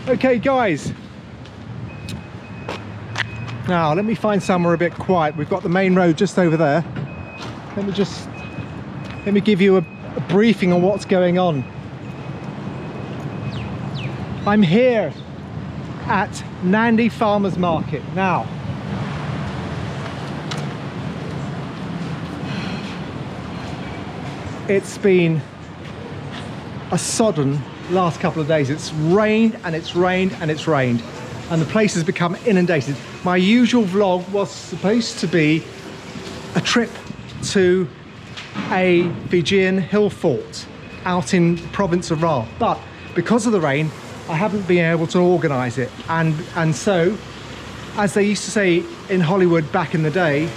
Okay guys, now let me find somewhere a bit quiet. We've got the main road just over there. Let me give you a briefing on what's going on. I'm here at Nadi Farmers Market now. It's been a sodden last couple of days. It's rained and it's rained and it's rained, and the place has become inundated. My usual vlog was supposed to be a trip to a Fijian hill fort out in the province of Ra, but because of the rain I haven't been able to organise it, and so, as they used to say in Hollywood back in the day,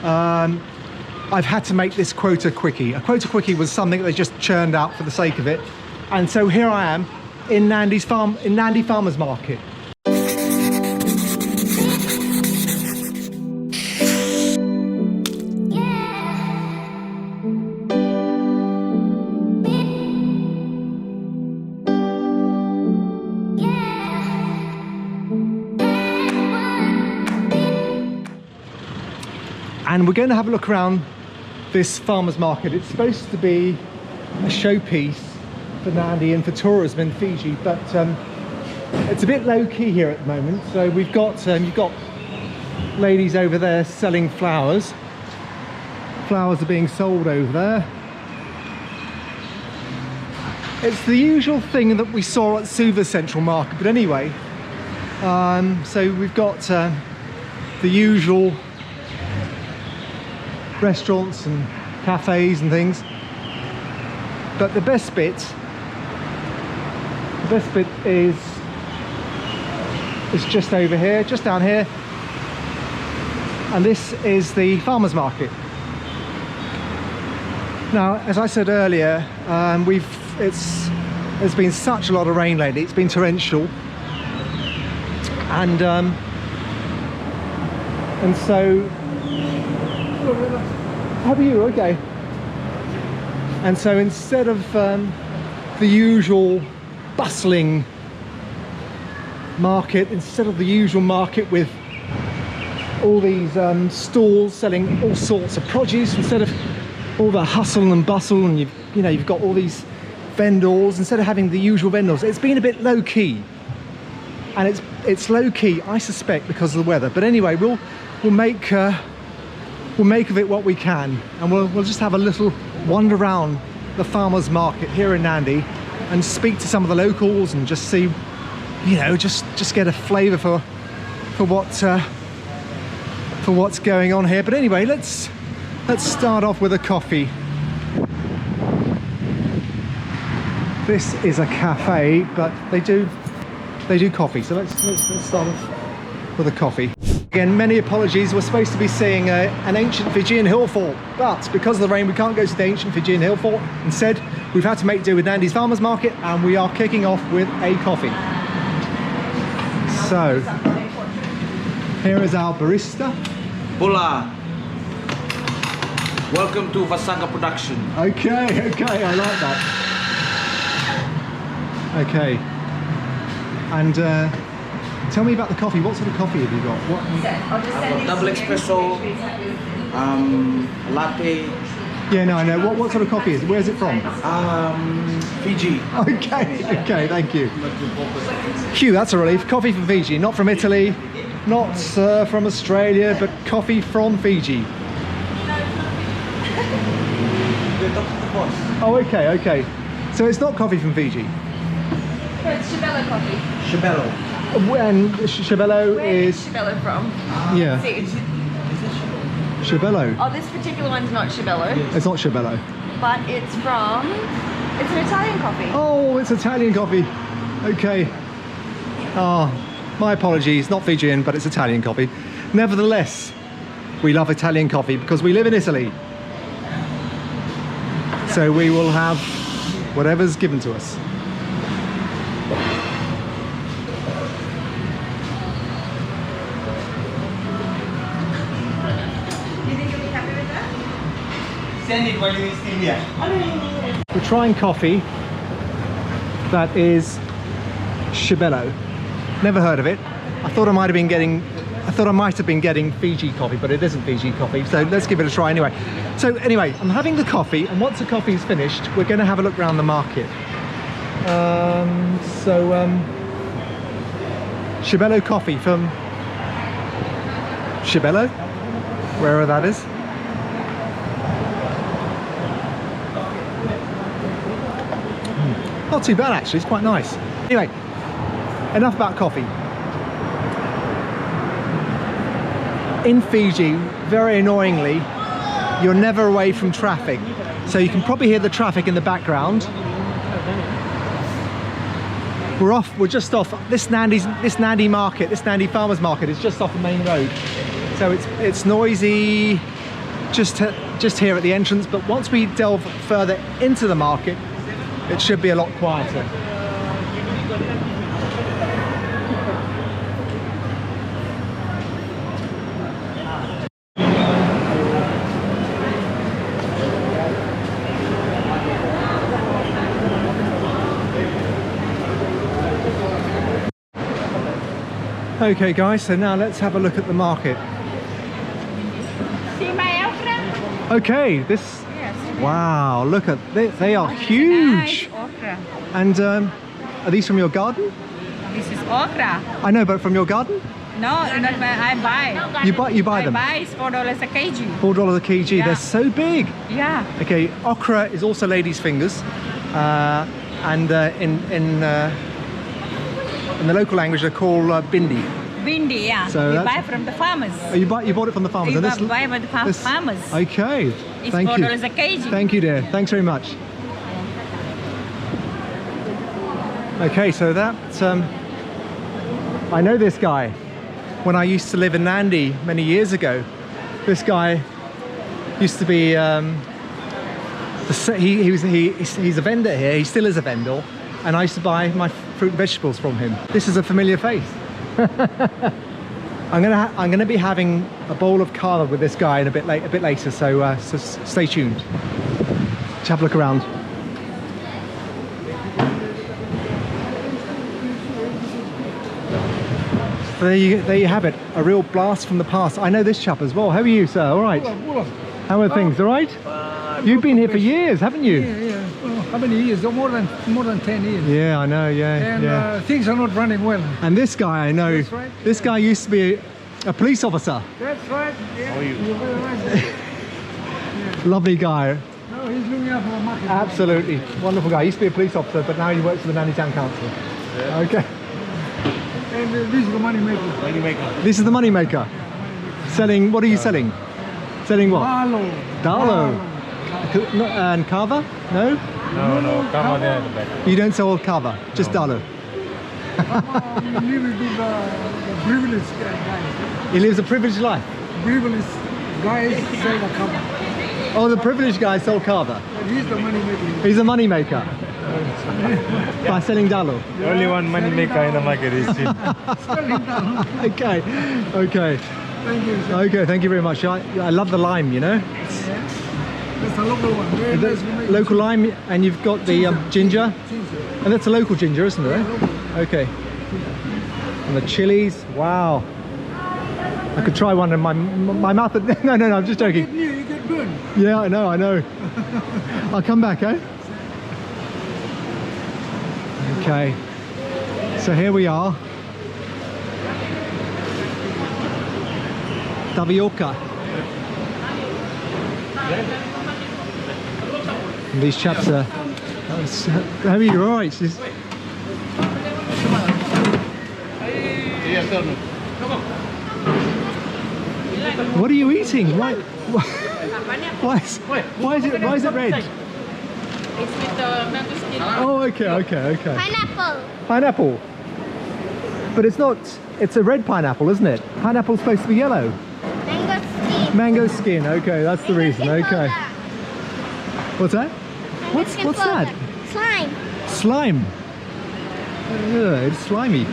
I've had to make this quota quickie. A quota quickie was something they just churned out for the sake of it, and so here I am in Nadi Farmers Market. And we're going to have a look around this farmers market. It's supposed to be a showpiece for Nadi and for tourism in Fiji, but it's a bit low-key here at the moment. So we've got you've got ladies over there selling flowers. Flowers are being sold over there. It's the usual thing that we saw at Suva Central Market, but anyway, so we've got the usual restaurants and cafes and things, but the best bit is just over here, just down here, and this is the farmers market. Now, as I said earlier, there's been such a lot of rain lately. It's been torrential, and so. How are you? Okay. And so instead of the usual bustling market, instead of the usual market with all these stalls selling all sorts of produce, instead of all the hustle and bustle, and you've got all these vendors, instead of having the usual vendors, it's been a bit low key. And it's low key, I suspect, because of the weather. But anyway, we'll make of it what we can, and we'll just have a little wander around the farmers market here in Nadi and speak to some of the locals and just see, just get a flavour for what's going on here. But anyway, let's start off with a coffee. This is a cafe, but they do coffee, so let's start off with a coffee. Again, many apologies. We're supposed to be seeing an ancient Fijian hill fort, but because of the rain we can't go to the ancient Fijian hill fort. Instead, we've had to make do with Nadi's farmers market, and we are kicking off with a coffee. So here is our barista. Hola. Welcome to Vasanga Production. Okay, I like that. Okay, and tell me about the coffee. What sort of coffee have you got? Double espresso, latte. Yeah, no, I know. What sort of coffee is it? Where's it from? Fiji. Okay, thank you. Phew, that's a relief. Coffee from Fiji, not from Italy, not from Australia, but coffee from Fiji. Oh, okay. So it's not coffee from Fiji? No, it's Shibello coffee. Shibello. When Shibello is... Where's Shibello from? Yeah. Seed. Shibello? Oh, this particular one's not Shibello. It's not Shibello. But it's an Italian coffee. Oh, it's Italian coffee. Okay. Oh, my apologies. Not Fijian, but it's Italian coffee. Nevertheless, we love Italian coffee because we live in Italy. So we will have whatever's given to us. Send it while you're still here. We're trying coffee that is Shibello. Never heard of it. I thought I might have been getting Fiji coffee, but it isn't Fiji coffee. So let's give it a try anyway. So anyway, I'm having the coffee, and once the coffee is finished, we're going to have a look around the market. Shibello coffee from Shibello, wherever that is. Not too bad actually, it's quite nice. Anyway, enough about coffee. In Fiji, very annoyingly, you're never away from traffic. So you can probably hear the traffic in the background. We're just off this Nadi market, this Nadi farmers market is just off the main road. So it's noisy just here at the entrance, but once we delve further into the market, it should be a lot quieter. Okay guys, so now let's have a look at the market. See my okra? Okay, this, Yes. wow, look at, they are huge. Nice okra. And are these from your garden? This is okra. I know, but from your garden? No, not my, I buy. You buy them? I buy is $4 a kg. $4 a kg, Yeah. they're so big. Yeah. Okay, okra is also ladies' fingers, and in the local language they're called bindi. Bindi, yeah. So we that's- buy from the farmers. Oh, you bought it from the farmers. We and buy from the farmers. Okay, It's thank you. $4 a kg. Thank you, dear. Thanks very much. Okay, so that I know this guy. When I used to live in Nadi many years ago, this guy used to be he's a vendor here. He still is a vendor, and I used to buy my fruit and vegetables from him. This is a familiar face. I'm gonna be having a bowl of kava with this guy in a bit later. So stay tuned. Let's have a look around. So there you have it, a real blast from the past. I know this chap as well. How are you, sir? All right. How are things? All right. You've been here for years, haven't you? Yeah. Well, how many years? More than 10 years. Yeah, I know. Yeah, And yeah. things are not running well. And this guy, I know. That's right, This guy used to be a police officer. That's right. Yeah. How are you? You're very right. Lovely guy. No, he's looking after the market. Absolutely wonderful guy. He used to be a police officer, but now he works for the Nadi Town Council. Yeah. Okay. And this is the money maker. This is the money maker. Selling. What are you selling? Selling what? Dalo. And kava? No? No, kava there in the back. You don't sell kava, just dalo. We really do the privileged guys. He lives a privileged life. Privileged guys sell the cover. Oh, the privileged guy sold kava. But he's the money maker. He's a money maker. By selling dalo. The only one money maker in the market is him. Okay, okay. Thank you, sir. Okay, thank you very much. I love the lime, you know. That's a local one. Very nice. We make Local lime, and you've got the ginger. ginger. And that's a local ginger, isn't it? Okay. And the chilies, wow. I could try one in my mouth. No, I'm just joking. You get good. Yeah, I know. I'll come back, eh? Okay. So here we are. Tapioca. And these chaps are... How are you? All right. What are you eating? Why is it red? It's with the mango skin. Oh, okay. Pineapple. Pineapple. But it's not, it's a red pineapple, isn't it? Pineapple's supposed to be yellow. Mango skin. Mango skin, okay, that's the reason, okay. What's that? What's that? Slime. Slime. Ugh, it's slimy.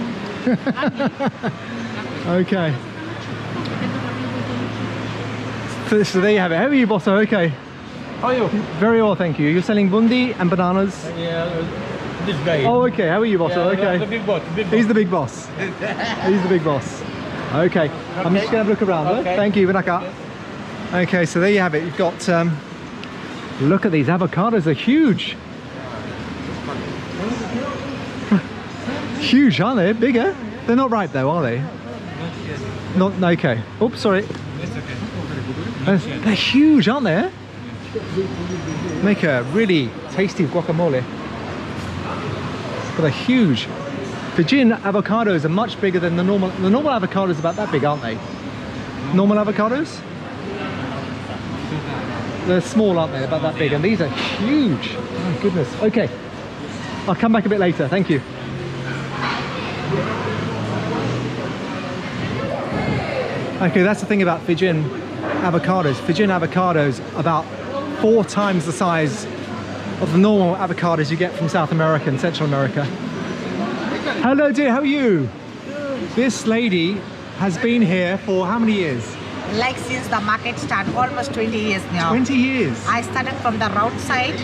Okay. So there you have it. How are you, Bosso? Okay. How are you? Very well, thank you. You're selling bundi and bananas. Yeah, This guy. Oh, okay. How are you, boss? Yeah, Okay. The big boss. Big boss. He's the big boss. He's the big boss. Okay. I'm just going to have a look around. Okay. Thank you, Vinaka. Okay, so there you have it. You've got, look at these avocados. They're huge. Huge, aren't they? Bigger. They're not ripe though, are they? Not, okay. Oops, sorry. They're huge, aren't they? Make a really tasty guacamole. But they're huge. Fijian avocados are much bigger than the normal. The normal avocados are about that big, aren't they? Normal avocados? They're small, aren't they? They're about that big, and these are huge. Oh goodness. Okay, I'll come back a bit later. Thank you. Okay, that's the thing about Fijian avocados. Fijian avocados are about 4 times the size of the normal avocados you get from South America and Central America. Hello dear, how are you? This lady has been here for how many years? Like since the market started, almost 20 years now. 20 years. I started from the roadside,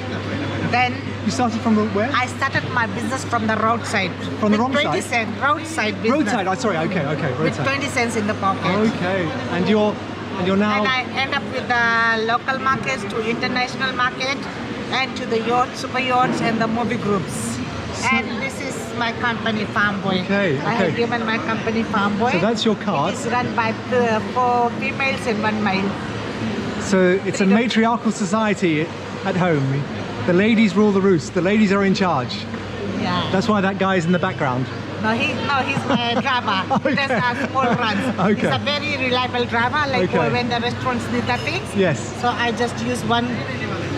then You started from the where? I started my business from the roadside. From the with wrong 20 side? cents, roadside business. Roadside. Oh, sorry. Okay. Okay. With Roadside. 20 cents in the pocket. Okay. And you're now. And I end up with the local markets to international market and to the yacht, super yachts and the movie groups. And this is my company, Farm Boy. Okay, I have given my company Farm Boy. So that's your card. It is run by 4 females and 1 male. So it's a matriarchal society at home. The ladies rule the roost. The ladies are in charge. Yeah. That's why that guy is in the background. No, he's my driver. He does small runs. Okay. He's a very reliable driver. Like Okay. when the restaurants need the things. Yes. So I just use one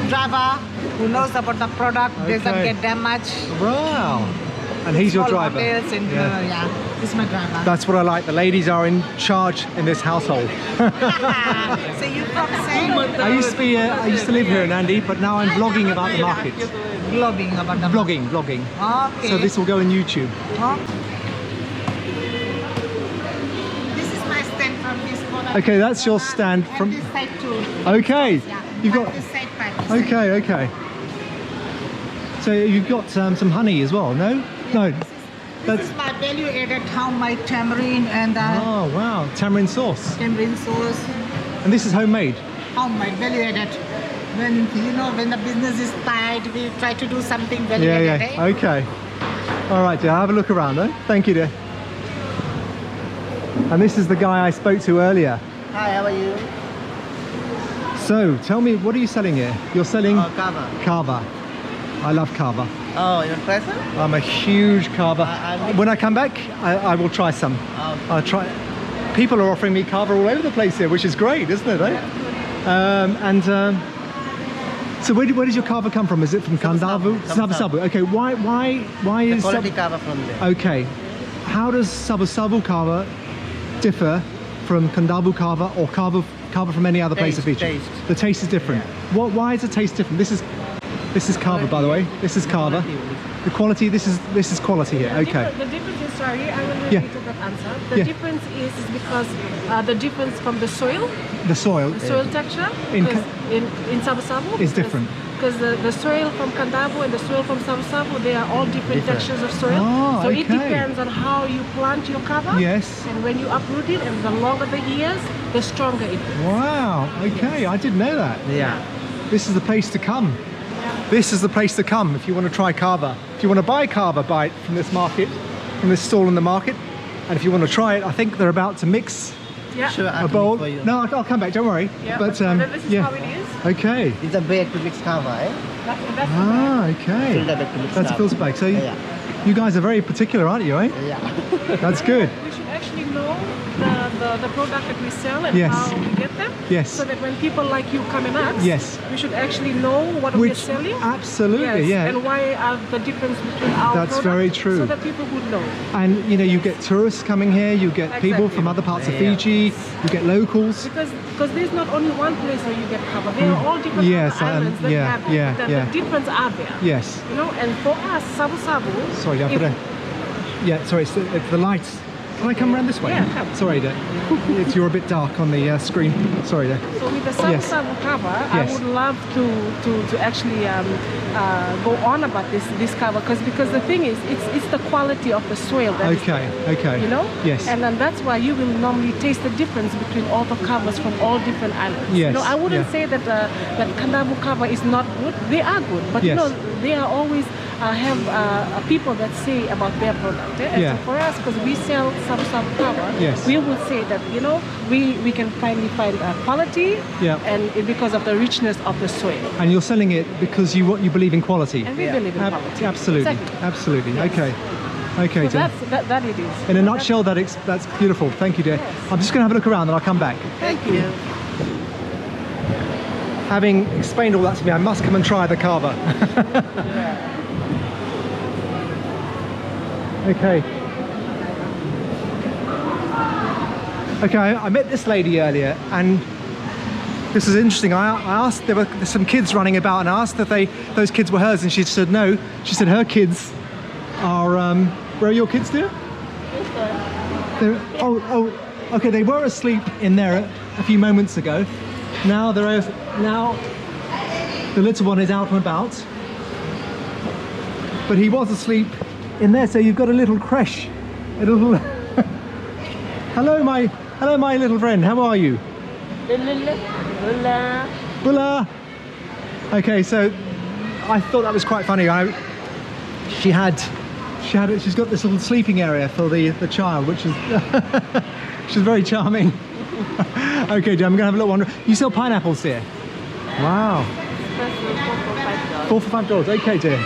driver who knows about the product, doesn't Okay. get damaged. Wow. And he's your Small driver. hotels and Yeah. he's my driver. That's what I like. The ladies are in charge in this household. So you from saying? I used to live here in Nadi, but now I'm vlogging about the market. Vlogging about the Vlogging. Okay. So this will go on YouTube. Huh? This is my stand from this corner. Okay, that's your stand and from. this side too. Okay. Yeah. You've But got. this side by this side. Okay. Okay. So you've got some honey as well, no? No. This That's. is my value added how my tamarind and Oh wow, tamarind sauce. tamarind sauce. And this is homemade. How my value added. When when the business is tight, we try to do something value Yeah, added. yeah. Okay. All right, dear. Have a look around, eh? Thank you, dear. And this is the guy I spoke to earlier. Hi, how are you? So, tell me, what are you selling here? You're selling Kava. kava. I love kava. Oh, you want to try some? I'm a huge kava. I'm- When I come back, I will try some. Oh. I'll try. People are offering me kava all over the place here, which is great, isn't it? Eh? So where does your kava come from? Is it from Kandavu? Sabu Sabu. Okay, why The is quality kava from there. Okay, how does Sabu kava differ from Kandavu kava or kava from any other place of Fiji? Taste. The taste is different. Why is the taste different? This is kava, by the way. This is kava. The quality. This is quality here. Okay. The difference is, sorry, I will Yeah. repeat that answer. The Yeah. difference is because the difference from the soil The soil texture In 'cause in Sabu Sabu Is different. Because the soil from Kandavu and the soil from Sabu Sabu, they are all different textures of soil. Oh, so it okay. depends on how you plant your kava. Yes. And when you uproot it, and the longer the years, the stronger it is. Wow. Okay, I didn't know that. Yeah. This is the place to come. This is the place to come if you want to try kava. If you want to buy kava, buy it from this market, from this stall in the market. And if you want to try it, I think they're about to mix Yeah. Sure, a I'll bowl. for you. No, I'll come back. Don't worry. Yeah. But But then this is yeah. how it is. Okay. It's a bag to mix kava, eh? That's Ah, okay. Filter bag to mix That's a kava. filter bag. So Yeah. you guys are very particular, aren't you? Eh? Yeah. That's good. We should actually know the product that we sell and Yes. how we get them. Yes. So that when people like you come and ask, Yes. we should actually know what we're Which selling. absolutely, Yes, yeah. And why are the difference between our That's product, very true. So that people would know. And you get tourists coming here. You get people Exactly. from other parts of Fiji. You get locals. Because there's not only one place where you get kava. There are all different Yes, other islands that yeah, have it. yeah, The yeah. difference are there. Yes. And for us, Sabu Sabu. Sorry, I've if- got to. Yeah, sorry, it's the lights. Can I come around this way? Yeah, come. Sorry, Dad. You're a bit dark on the screen. Sorry, Dad. So with the Sabu Yes. Sabu kava, Yes. I would love to actually go on about this kava because the thing is it's the quality of the soil that is Okay, there, okay. you know. Yes. And then that's why you will normally taste the difference between all the kavas from all different islands. Yes, You know, I wouldn't yeah. say that that Kadabu kava is not good. They are good, but you Yes. know they are always have people that say about their product. And Yeah. so for us, because we sell some kava, Yes. we would say that you know we can finally find quality, Yeah. and because of the richness of the soil. And you're selling it because you believe in quality. And we believe in quality. Absolutely, Exactly. absolutely. Yes. Okay, okay, So Jen. that it is. In a nutshell, that's beautiful. Thank you, dear. I'm just going to have a look around and I'll come back. Thank you. Having explained all that to me, I must come and try the kava. Okay. Okay, I met this lady earlier, and this is interesting. I asked, there's some kids running about, and I asked if those kids were hers, and she said no. She said her kids are, where are your kids, dear? Oh, okay, they were asleep in there a few moments ago. Now now the little one is out and about, but he was asleep in there. So you've got a little creche, a little. Hello, my little friend. How are you? Bula. Okay, so I thought that was quite funny. She's got this little sleeping area for the child, which is she's very charming. Okay, dear, I'm gonna have a little wander. You sell pineapples here? Wow. $4 for $5. Okay, dear.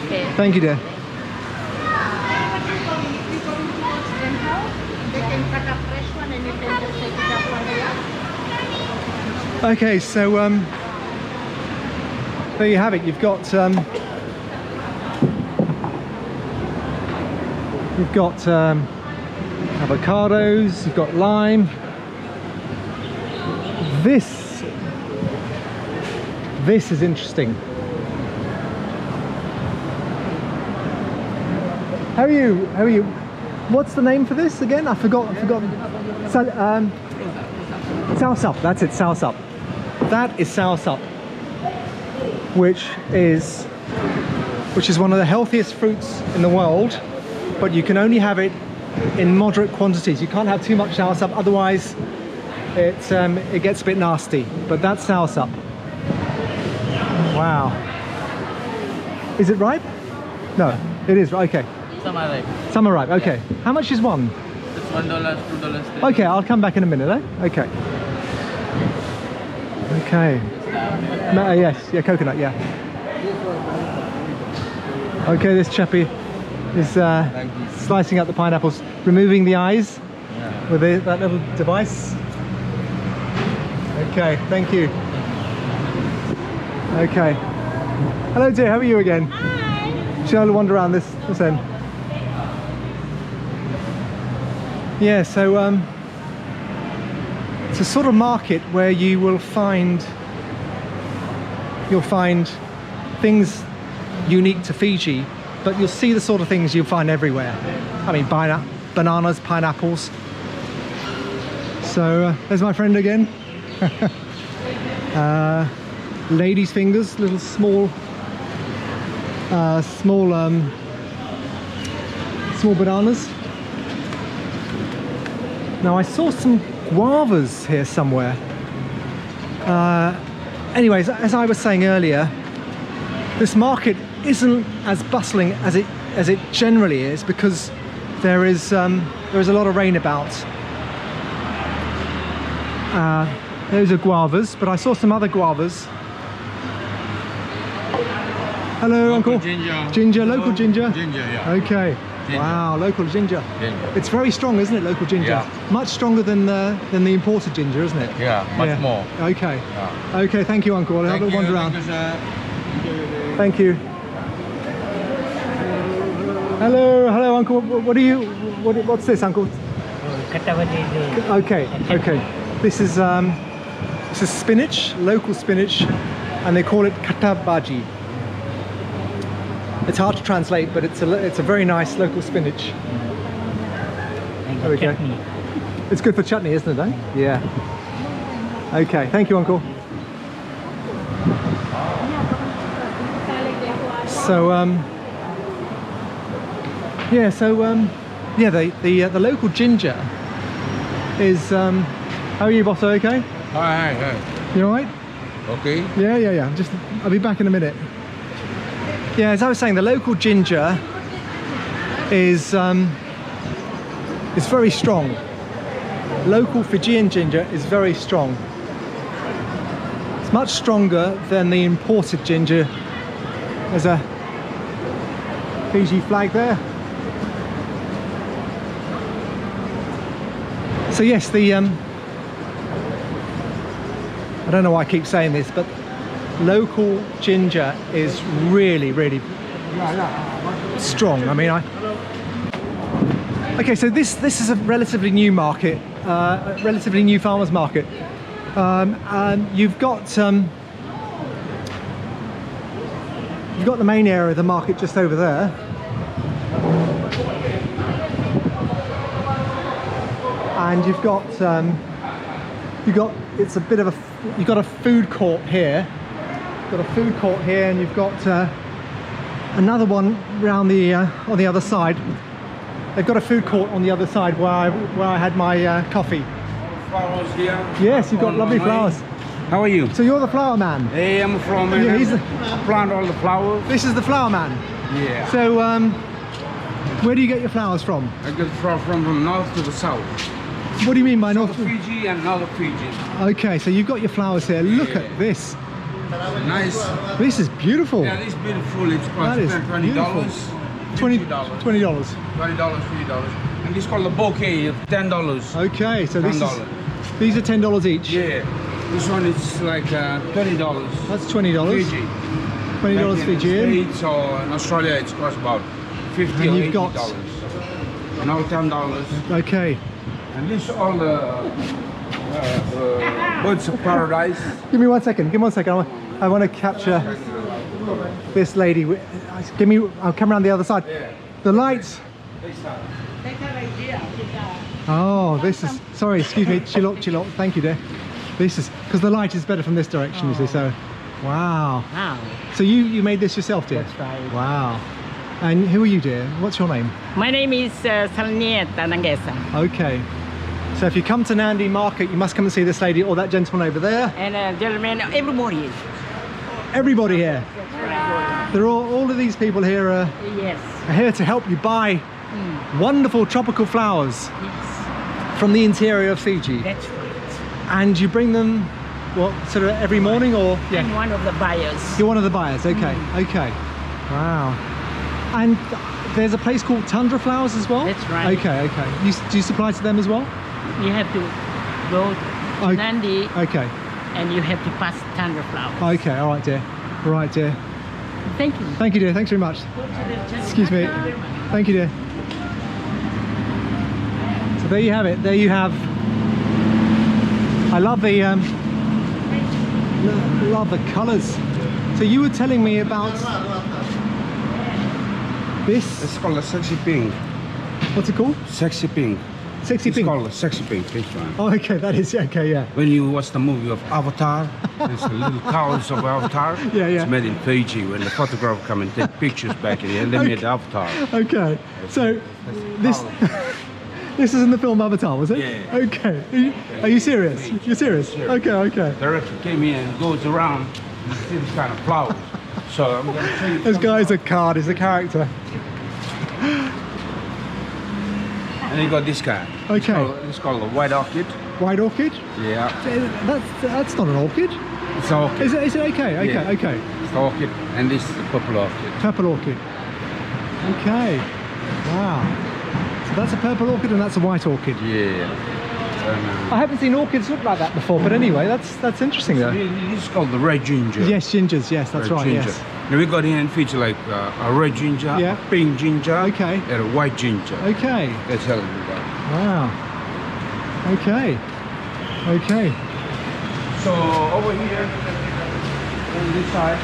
Okay. Thank you, dear. They can cut a fresh one and you can just take it up for the Okay, so there you have it. You've got avocados. You've got lime. This is interesting. How are you? How are you? What's the name for this again? I forgot. Soursop. That's it. Soursop. That is soursop, which is one of the healthiest fruits in the world, but you can only have it in moderate quantities. You can't have too much soursop, otherwise it gets a bit nasty. But that's soursop. Wow. Is it ripe? No, it is. Okay. Some are ripe. Okay. How much is one? It's $1, $2. Okay, I'll come back in a minute, eh? Okay. Okay. Yes, yeah, coconut, yeah. Okay, this chappie is slicing up the pineapples, removing the eyes with that little device. Okay, thank you. Okay. Hello, dear, how are you again? Hi. Shall I wander around this end? Yeah, so it's a sort of market where you'll find things unique to Fiji, but you'll see the sort of things you'll find everywhere. I mean, bananas, pineapples. So there's my friend again. Ladies' fingers, little small bananas. Now I saw some guavas here somewhere. Anyways, as I was saying earlier, this market isn't as bustling as it generally is because there is a lot of rain about. Those are guavas, but I saw some other guavas. Hello, Uncle. Ginger. Ginger, local ginger? Ginger, yeah. Okay. Ginger. Wow, local ginger. Ginger. It's very strong, isn't it, local ginger? Yeah. Much stronger than the imported ginger, isn't it? Yeah, much more. Okay. Yeah. Okay, thank you, Uncle. I'll have a wander around. Thank you. Hello, Uncle. What's this, Uncle? Okay. This is spinach, local spinach, and they call it katabaji. It's hard to translate, but it's a very nice local spinach. There we go. It's good for chutney, isn't it? Eh? Yeah. Okay. Thank you, Uncle. So yeah, yeah, the local ginger is how are you, Bosso? Okay? Hi. You all right? Okay. Yeah. I'll be back in a minute. Yeah, as I was saying, the local ginger is very strong. Local Fijian ginger is very strong. It's much stronger than the imported ginger. There's a Fiji flag there. So yes, the I don't know why I keep saying this, but local ginger is really strong. I mean, okay, so this is a relatively new market, a relatively new farmers market. You've got the main area of the market just over there. And you've got it's a bit of a, you've got a food court here. Got a food court here, and you've got another one round the on the other side. They've got a food court on the other side where I had my coffee. Flowers here. Yes, you've got lovely flowers. How are you? So you're the flower man. Hey, I'm from. Yeah, he's the, plant all the flowers. this is the flower man. Yeah. So where do you get your flowers from? I get from the north to the south. What do you mean by North north? Fiji and North Fiji. Okay, so you've got your flowers here. Look at this. Nice. This is beautiful. Yeah, this beautiful. It's That is $20. beautiful. $20. $20. $20, $50. And this called the bouquet, $10. Okay, so this is, $10. these are $10 each. Yeah. This one is like $20. That's $20. Fiji. $20 Like Fijian. in the States or in Australia, it's cost about $50 And or you've got- $80. And now $10. Okay. And this all the birds of paradise. Give me 1 second. Give me 1 second. I want to capture this lady. Give me. I'll come around the other side. The lights. Oh, this is. Sorry, excuse me. Chilok. Thank you, dear. This is because the light is better from this direction. You see. So, wow. Wow. So you made this yourself, dear? That's right. Wow. And who are you, dear? What's your name? My name is Salnieta Nangesa. Okay. So if you come to Nadi Market, you must come and see this lady or that gentleman over there. And gentlemen, everybody. Everybody here. They're all of these people here are Yes. here to help you buy wonderful tropical flowers Yes. from the interior of Fiji. That's right. And you bring them, what, sort of every morning or? I'm one of the buyers. You're one of the buyers, okay, okay. Wow. And there's a place called Tundra Flowers as well? That's right. Okay. Do you supply to them as well? You have to go to Okay. Nadi Okay, and you have to pass Tundra Flowers. okay, all right, dear. All right, dear. Thank you. Thank you, dear. Thanks very much. Excuse me. Thank you, dear. So there you have it. There you have. I love the colours. So you were telling me about this. It's called a sexy pink. What's it called? Sexy pink. Sexy It's pink. called a sexy pink. This one. Oh, okay. That is okay. Yeah. When you watch the movie of Avatar, there's the little cows of Avatar. Yeah. It's made in Fiji. When the photographer come and take pictures back in here, and they made the Avatar. Okay. So this this is in the film Avatar, was it? Yeah. Okay. Are you serious? You're serious? Okay. Okay. Director came here and goes around and see this kind of flowers. So I'm going to show you. This guy's a card. He's a character. And you got this guy. Okay. It's called a white orchid. White orchid? Yeah. That's not an orchid. It's an orchid. Is it okay? Okay. Yeah. Okay. It's the orchid, and this is the purple orchid. Purple orchid. Okay. Wow. So that's a purple orchid and that's a white orchid. Yeah. I haven't seen orchids look like that before, but anyway, that's interesting though. This is called the red ginger. Yes, gingers. Yes, that's Red right. ginger. Yes. Now we got here in Fiji like a red ginger, Yeah. a pink ginger, Okay. and a white ginger. Okay. That's how we got. Wow. Okay. Okay. So over here, on this side,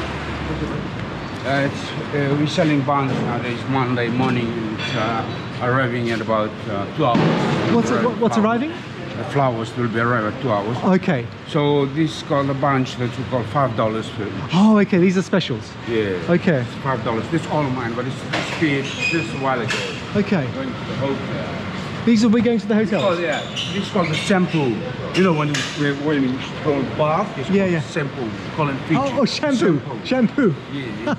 we're selling buns nowadays. Monday morning, it's arriving at about 2 hours. What's arriving? the flowers will be arrive at 2 hours. Okay. So this is called a bunch that we call $5 for each. Oh, okay. These are specials. Yeah. Okay. It's $5. This is all mine, but it's speed just a while ago. Okay. Going to the hotel. These will be going to the hotel. Oh yeah. This is called the shampoo. You know when you call it bath, it's called shampoo. Call it Fiji. Oh, shampoo. Shampoo. Yeah.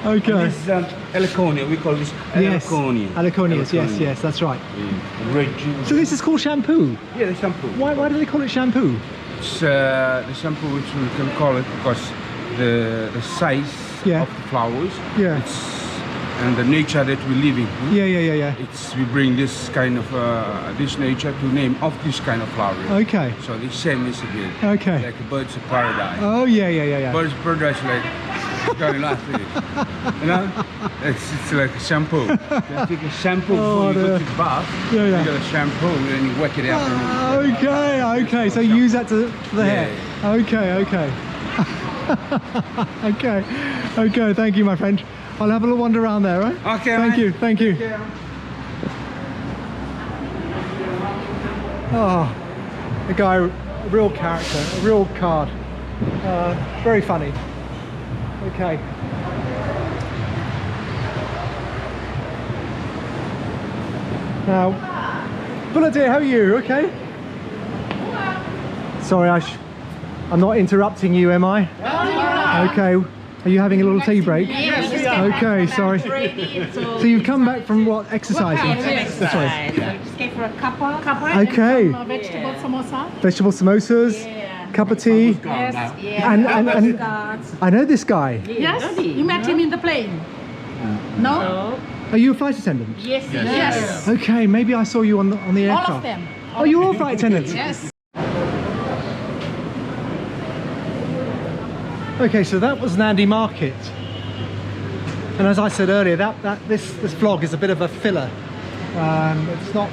Okay. And this is Aliconia. We call this Yes. Aliconia. Aliconias. Yes, that's right. Yeah. Red juice. So this is called shampoo. Yeah, the shampoo. Why do they call it shampoo? It's the shampoo which we can call it because the size Yeah. of the flowers. Yeah. It's and the nature that we live in. Yeah. It's we bring this kind of this nature to name of this kind of flower. Okay. So the same is again. Okay. Like a birds of paradise. Oh yeah. Birds of paradise like very last thing. You know? It's like a shampoo. You take a shampoo before you go to the bath. Yeah. You get a shampoo and you whack it out. Okay. So you use that to the hair. Yeah. Okay. Okay. Thank you, my friend. I'll have a little wander around there, right? Okay. Thank you. Oh, the guy, a real character, a real card. Very funny. Okay. Now, Bullet dear, how are you? Okay? Sorry, I'm not interrupting you, am I? Okay. Are you having a little tea break? Yes. Okay, sorry. So you've come back from what, exercising? That's right. Just came for a cuppa. Okay. Vegetable samosa. Vegetable samosas, cup of tea. And I know this guy. Yes. You met him in the plane. No? Are you a flight attendant? Yes. Okay, maybe I saw you on the aircraft. All of them. Oh, you're all flight attendants? Yes. Okay, so that was Nadi Market, and as I said earlier, this vlog is a bit of a filler. It's not,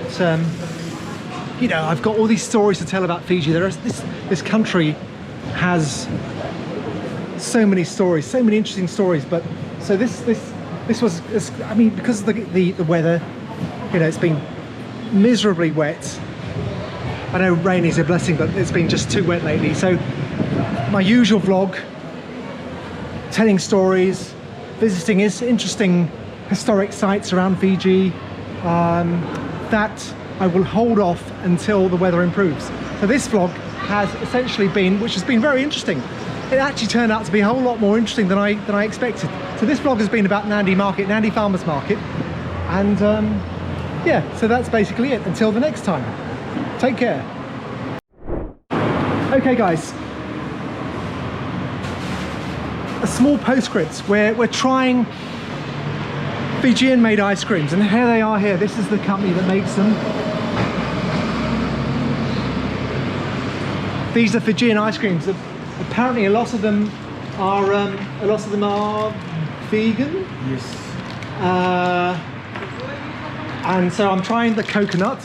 you know, I've got all these stories to tell about Fiji. This country has so many stories, so many interesting stories. But so this was, I mean, because of the weather, you know, it's been miserably wet. I know rain is a blessing, but it's been just too wet lately. So my usual vlog, telling stories, visiting interesting historic sites around Fiji, that I will hold off until the weather improves. So this vlog has essentially been, which has been very interesting. It actually turned out to be a whole lot more interesting than I expected. So this vlog has been about Nadi Market, Nadi Farmers Market, and yeah, so that's basically it. Until the next time, take care. Okay guys, a small postscript where we're trying Fijian made ice creams, and here they are here. This is the company that makes them. These are Fijian ice creams. Apparently a lot of them are vegan. Yes. And so I'm trying the coconut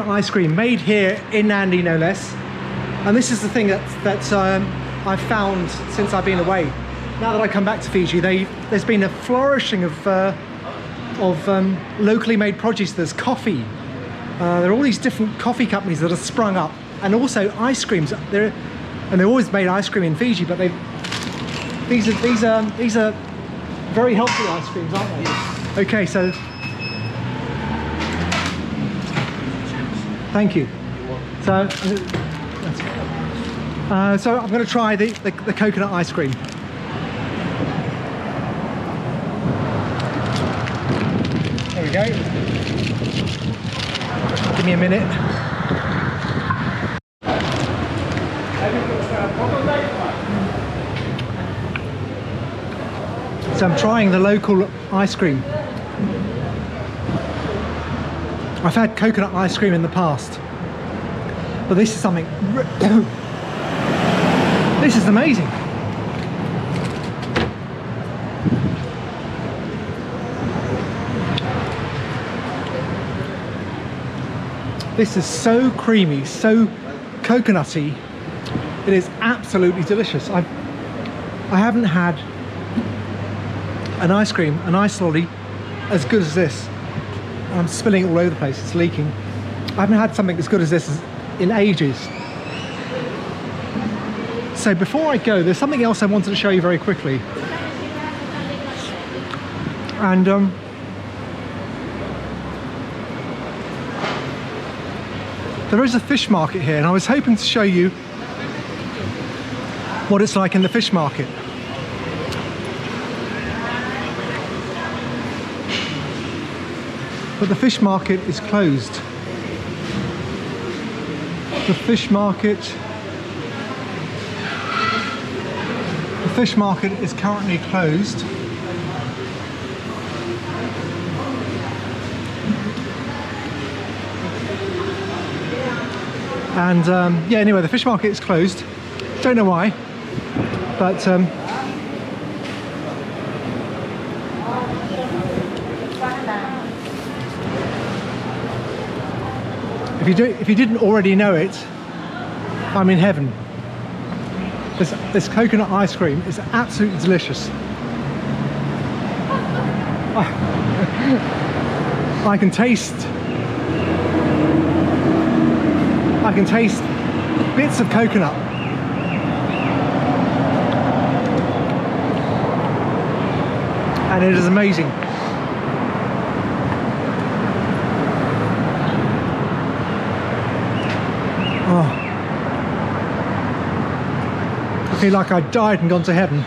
ice cream made here in Nadi, no less. And this is the thing that I've found since I've been away. Now that I come back to Fiji, there's been a flourishing of locally made produce. There's coffee. There are all these different coffee companies that have sprung up, and also ice creams. They always made ice cream in Fiji, but these are very healthy ice creams, aren't they? Okay, so thank you. So. So I'm going to try the coconut ice cream. There we go. Give me a minute. So I'm trying the local ice cream. I've had coconut ice cream in the past, but this is something. This is amazing. This is so creamy, so coconutty. It is absolutely delicious. I haven't had an ice cream, an ice lolly, as good as this. I'm spilling it all over the place. It's leaking. I haven't had something as good as this in ages. So before I go, there's something else I wanted to show you very quickly. And there is a fish market here, and I was hoping to show you what it's like in the fish market. But the fish market is closed. The fish market is currently closed. And yeah, anyway, the fish market is closed. Don't know why, but if you didn't already know it, I'm in heaven. This coconut ice cream is absolutely delicious. I can taste bits of coconut. And it is amazing. Oh. I feel like I died and gone to heaven.